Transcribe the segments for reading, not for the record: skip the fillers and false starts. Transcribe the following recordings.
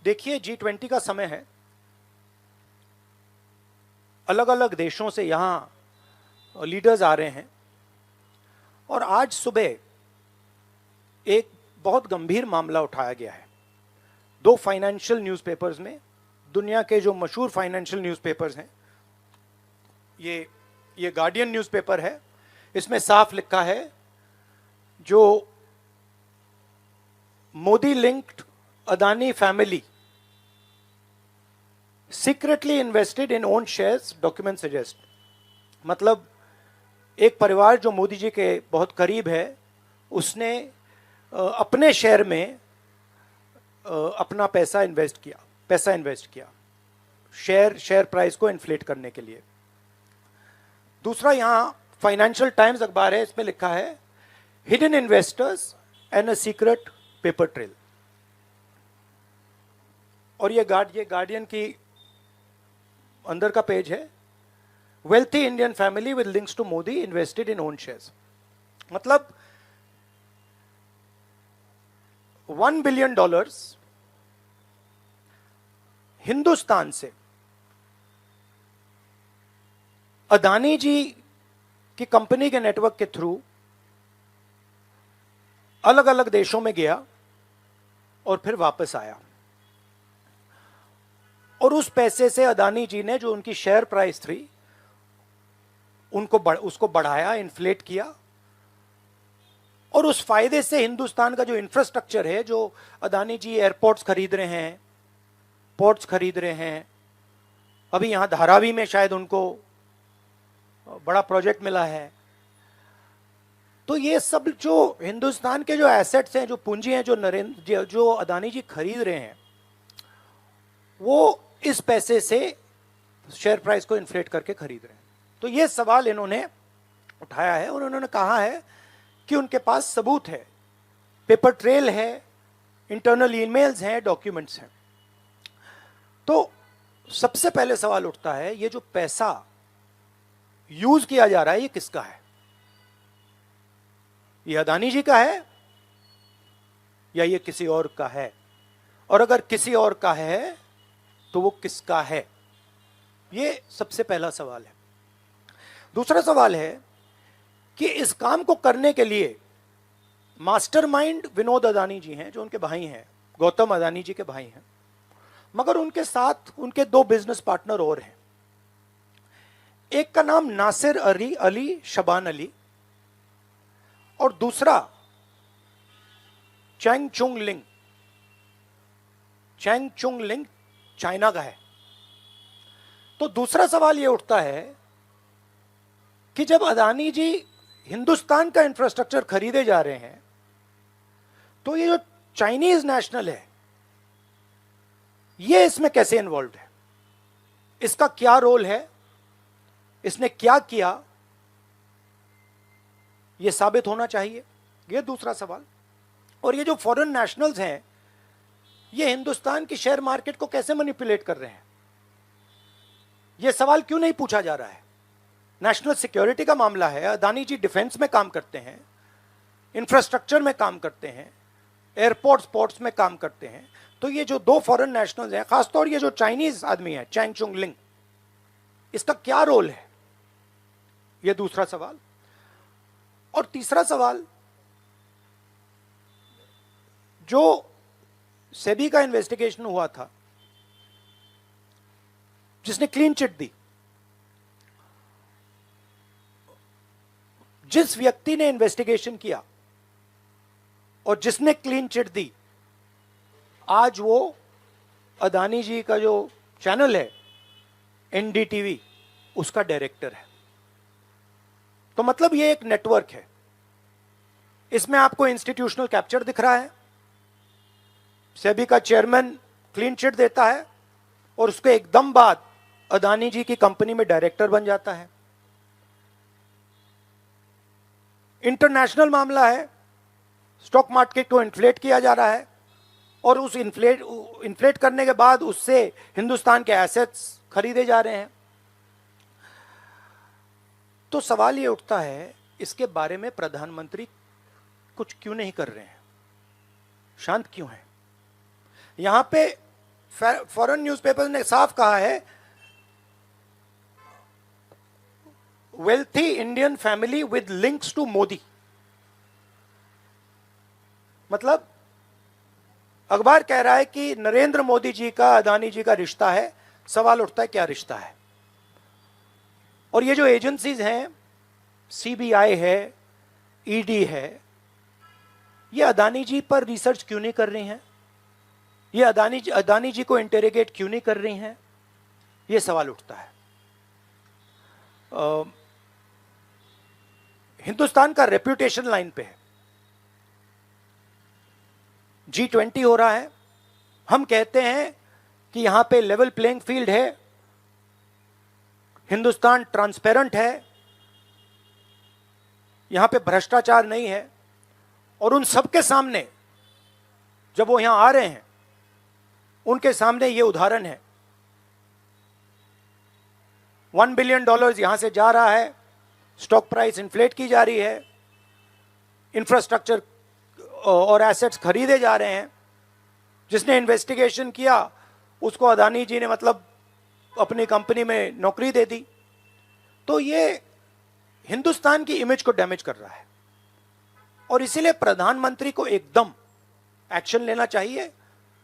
देखिए, G20 का समय है, अलग अलग देशों से यहाँ लीडर्स आ रहे हैं, और आज सुबह एक बहुत गंभीर मामला उठाया गया है। दो फाइनेंशियल न्यूज़पेपर्स में, दुनिया के जो मशहूर फाइनेंशियल न्यूज़पेपर्स हैं, ये गार्डियन न्यूज़पेपर है, इसमें साफ लिखा है जो Modi linked Adani family secretly invested in own shares, document suggest. मतलब एक परिवार जो मोदी जी के बहुत करीब है, उसने अपने शेयर में अपना पैसा इन्वेस्ट किया शेयर प्राइस को इन्फ्लेट करने के लिए। दूसरा, यहां फाइनेंशियल टाइम्स अखबार है, इसमें लिखा है hidden investors and a secret paper trail. और ये गार्डियन की अंदर का पेज है, wealthy Indian family with links to Modi invested in own shares. मतलब $1 बिलियन हिंदुस्तान से अदानी जी की कंपनी के नेटवर्क के थ्रू अलग अलग देशों में गया और फिर वापस आया, और उस पैसे से अदानी जी ने जो उनकी शेयर प्राइस थी उसको बढ़ाया, इन्फ्लेट किया, और उस फायदे से हिंदुस्तान का जो इंफ्रास्ट्रक्चर है, जो अदानी जी एयरपोर्ट्स खरीद रहे हैं, पोर्ट्स खरीद रहे हैं, अभी यहां धारावी में शायद उनको बड़ा प्रोजेक्ट मिला है, तो ये सब जो हिंदुस्तान के जो एसेट्स हैं, जो पूंजी हैं, जो अदानी जी खरीद रहे हैं, वो इस पैसे से शेयर प्राइस को इन्फ्लेट करके खरीद रहे हैं। तो ये सवाल इन्होंने उठाया है, और उन्होंने कहा है कि उनके पास सबूत है, पेपर ट्रेल है, इंटरनल ईमेल्स हैं, डॉक्यूमेंट्स हैं। तो सबसे पहले सवाल उठता है, ये जो पैसा यूज किया जा रहा है, ये किसका है? ये अदानी जी का है या ये किसी और का है? और अगर किसी और का है तो वो किसका है? ये सबसे पहला सवाल है। दूसरा सवाल है कि इस काम को करने के लिए मास्टरमाइंड विनोद अदानी जी हैं, जो उनके भाई हैं, गौतम अदानी जी के भाई हैं, मगर उनके साथ उनके दो बिजनेस पार्टनर और हैं। एक का नाम नासिर अली शबान अली, और दूसरा चैंग चुंग लिंग चाइना का है। तो दूसरा सवाल यह उठता है कि जब अदानी जी हिंदुस्तान का इंफ्रास्ट्रक्चर खरीदे जा रहे हैं, तो ये जो चाइनीज नेशनल है, ये इसमें कैसे इन्वॉल्व है? इसका क्या रोल है? इसने क्या किया? ये साबित होना चाहिए। ये दूसरा सवाल। और ये जो फॉरेन नेशनल्स हैं, ये हिंदुस्तान की शेयर मार्केट को कैसे मैनिपुलेट कर रहे हैं? ये सवाल क्यों नहीं पूछा जा रहा है? नेशनल सिक्योरिटी का मामला है। अदानी जी डिफेंस में काम करते हैं, इंफ्रास्ट्रक्चर में काम करते हैं, एयरपोर्ट्स पोर्ट्स में काम करते हैं। तो ये जो दो फॉरेन नेशनल्स हैं, खासतौर ये जो चाइनीज आदमी है चैंग चुंग लिंग, इसका क्या रोल है? ये दूसरा सवाल। और तीसरा सवाल, जो सेबी का इन्वेस्टिगेशन हुआ था, जिसने क्लीन चिट दी, जिस व्यक्ति ने इन्वेस्टिगेशन किया और जिसने क्लीन चिट दी, आज वो अदानी जी का जो चैनल है एनडीटीवी, उसका डायरेक्टर है। तो मतलब ये एक नेटवर्क है। इसमें आपको इंस्टीट्यूशनल कैप्चर दिख रहा है, सेबी का चेयरमैन क्लीन चिट देता है और उसके एकदम बाद अदानी जी की कंपनी में डायरेक्टर बन जाता है। इंटरनेशनल मामला है, स्टॉक मार्केट को इन्फ्लेट किया जा रहा है, और उस इन्फ्लेट करने के बाद उससे हिंदुस्तान के एसेट्स खरीदे जा रहे हैं। तो सवाल ये उठता है, इसके बारे में प्रधानमंत्री कुछ क्यों नहीं कर रहे हैं? शांत क्यों हैं? यहां पे फॉरेन न्यूज़पेपर ने साफ कहा है, wealthy Indian family with links to Modi. मतलब अखबार कह रहा है कि नरेंद्र मोदी जी का अदानी जी का रिश्ता है। सवाल उठता है क्या रिश्ता है। और ये जो एजेंसीज हैं, सीबीआई है, ईडी है, ये अदानी जी पर रिसर्च क्यों नहीं कर रही हैं? ये अदानी जी को इंटेरोगेट क्यों नहीं कर रही हैं? ये सवाल उठता है। हिंदुस्तान का रेप्यूटेशन लाइन पे है। G20 हो रहा है, हम कहते हैं कि यहां पे लेवल प्लेइंग फील्ड है, हिंदुस्तान ट्रांसपेरेंट है, यहां पे भ्रष्टाचार नहीं है। और उन सबके सामने जब वो यहां आ रहे हैं, उनके सामने ये उदाहरण है। $1 बिलियन यहां से जा रहा है, स्टॉक प्राइस इन्फ्लेट की जा रही है, इंफ्रास्ट्रक्चर और एसेट्स खरीदे जा रहे हैं। जिसने इन्वेस्टिगेशन किया उसको अदानी जी ने मतलब अपनी कंपनी में नौकरी दे दी। तो ये हिंदुस्तान की इमेज को डैमेज कर रहा है और इसीलिए प्रधानमंत्री को एकदम एक्शन लेना चाहिए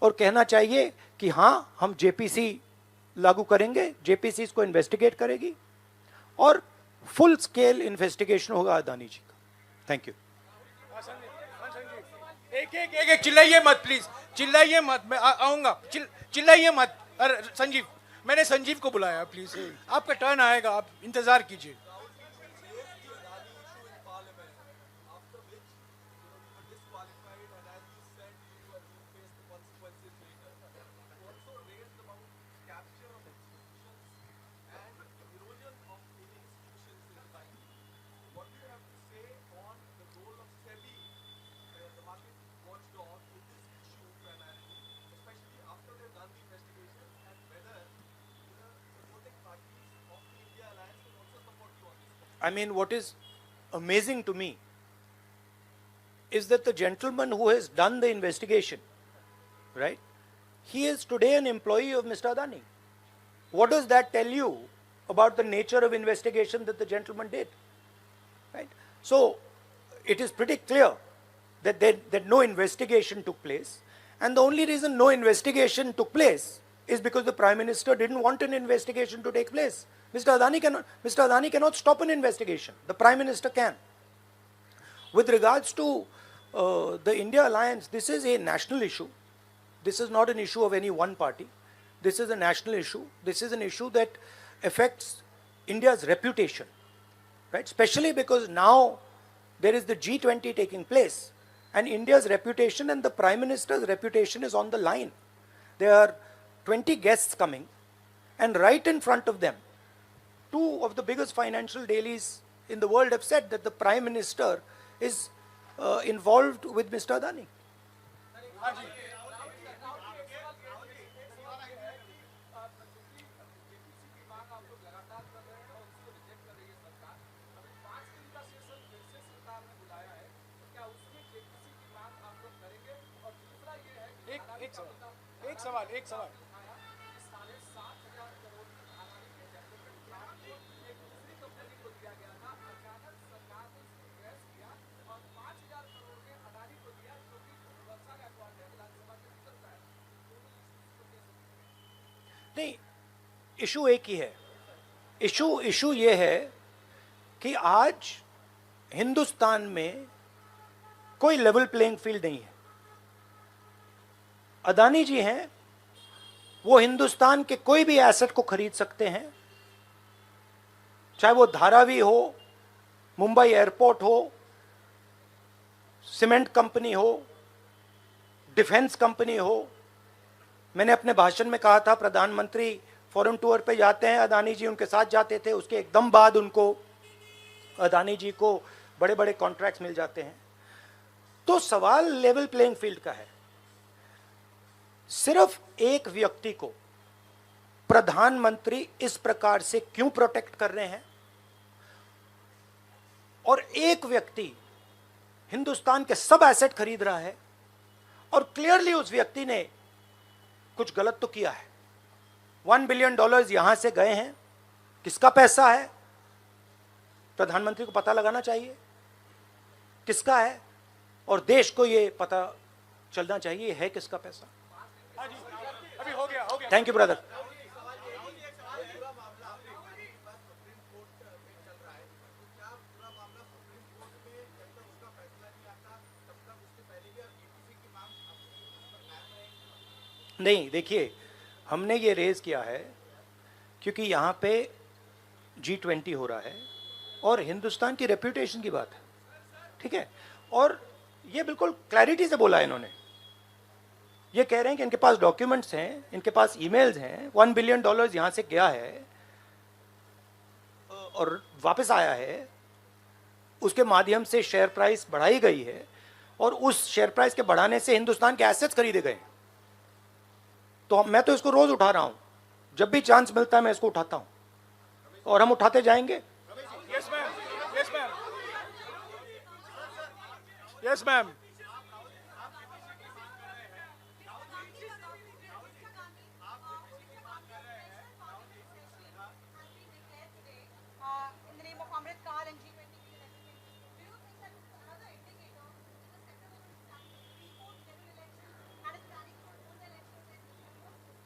और कहना चाहिए कि हां, हम जेपीसी लागू करेंगे, जेपीसी इसको इन्वेस्टिगेट करेगी और फुल स्केल इन्वेस्टिगेशन होगा अदानी जी का। Thank you. एक चिल्लाइए मत प्लीज, चिल्लाइए मत, मैं आऊंगा। चिल्लाइए मत। अरे संजीव, मैंने संजीव को बुलाया, प्लीज आपका टर्न आएगा, आप इंतजार कीजिए। I mean, what is amazing to me is that the gentleman who has done the investigation, right, he is today an employee of Mr. Adani. What does that tell you about the nature of investigation that the gentleman did? Right? So, it is pretty clear that no investigation took place, and the only reason no investigation took place is because the Prime Minister didn't want an investigation to take place. Mr. Adani cannot stop an investigation. The Prime Minister can. With regards to the India alliance, this is a national issue. This is not an issue of any one party. This is a national issue. This is an issue that affects India's reputation, right? Especially because now there is the G20 taking place, and India's reputation and the Prime Minister's reputation is on the line. There are 20 guests coming, and right in front of them, two of the biggest financial dailies in the world have said that the Prime Minister is involved with Mr. Adani. एक सवाल। नहीं, issue एक ही है। Issue ये है कि आज हिंदुस्तान में कोई लेवल प्लेइंग फील्ड नहीं है। अदानी जी हैं, वो हिंदुस्तान के कोई भी एसेट को खरीद सकते हैं, चाहे वो धारावी हो, मुंबई एयरपोर्ट हो, सीमेंट कंपनी हो, डिफेंस कंपनी हो। मैंने अपने भाषण में कहा था प्रधानमंत्री फॉरेन टूर पे जाते हैं, अदानी जी उनके साथ जाते थे, उसके एकदम बाद उनको अदानी जी को बड़े बड़े कॉन्ट्रैक्ट्स मिल जाते हैं। तो सवाल लेवल प्लेइंग फील्ड का है। सिर्फ एक व्यक्ति को प्रधानमंत्री इस प्रकार से क्यों प्रोटेक्ट कर रहे हैं, और एक व्यक्ति हिंदुस्तान के सब एसेट खरीद रहा है, और क्लियरली उस व्यक्ति ने कुछ गलत तो किया है। $1 बिलियन यहां से गए हैं, किसका पैसा है? प्रधानमंत्री को पता लगाना चाहिए किसका है, और देश को ये पता चलना चाहिए है किसका पैसा। अभी हो गया थैंक यू ब्रदर। नहीं, देखिए, हमने ये रेज किया है क्योंकि यहाँ पे G20 हो रहा है और हिंदुस्तान की रेप्यूटेशन की बात है, ठीक है। और ये बिल्कुल क्लैरिटी से बोला है इन्होंने। ये कह रहे हैं कि इनके पास डॉक्यूमेंट्स हैं, इनके पास ईमेल्स हैं, $1 बिलियन यहाँ से गया है और वापस आया है, उसके माध्यम से शेयर प्राइस बढ़ाई गई है और उस शेयर प्राइस के बढ़ाने से हिंदुस्तान के एसेट्स खरीदे गए। तो मैं तो इसको रोज उठा रहा हूं, जब भी चांस मिलता है मैं इसको उठाता हूं और हम उठाते जाएंगे। Yes ma'am, yes ma'am, yes ma'am.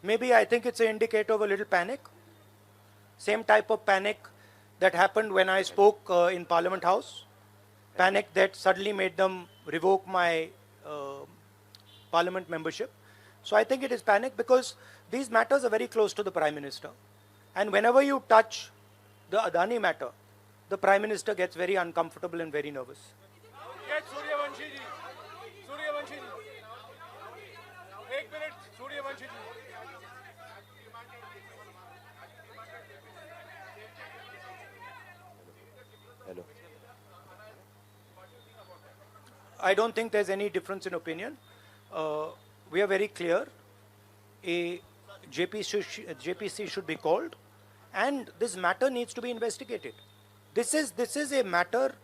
Maybe I think it's an indicator of a little panic. Same type of panic that happened when I spoke in Parliament House. Panic that suddenly made them revoke my Parliament membership. So I think it is panic because these matters are very close to the Prime Minister. And whenever you touch the Adani matter, the Prime Minister gets very uncomfortable and very nervous. Get Suryavanshi ji. Suryavanshi ji. 1 minute, Suryavanshi ji. Hello. I don't think there's any difference in opinion. We are very clear. A JPC should be called, and this matter needs to be investigated. This is a matter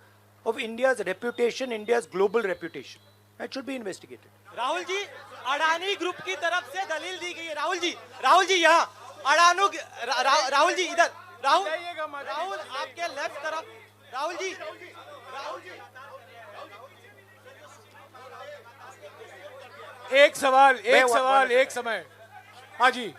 of India's reputation, India's global reputation. It should be investigated. Rahul ji, Adani group की तरफ से दलील दी गई है। राहुल जी यहाँ राहुल जी इधर, राहुल आपके left तरफ, राहुल जी एक सवाल एक समय। हाँ जी।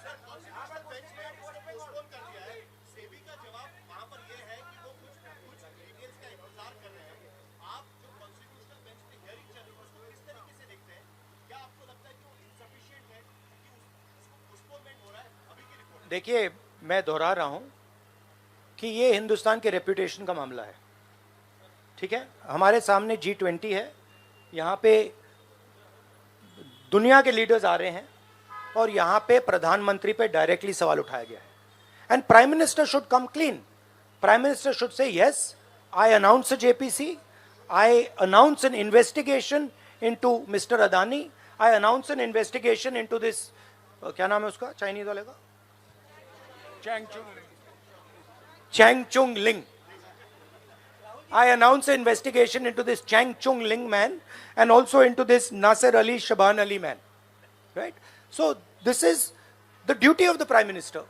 देखिए, मैं दोहरा रहा हूं कि ये हिंदुस्तान के रेपुटेशन का मामला है, ठीक है। हमारे सामने G20 है, यहाँ पे दुनिया के लीडर्स आ रहे हैं और यहाँ पे प्रधानमंत्री पे डायरेक्टली सवाल उठाया गया है। And prime minister should come clean. Prime minister should say yes, I announce JPC, I announce N investigation into mister Adani, I announce N investigation into this, क्या नाम है उसका चाइनीज वाले का, Chang Chung Ling. I announce an investigation into this Chang Chung Ling man and also into this Nasser Ali Shaban Ali man. Right? So this is the duty of the Prime Minister.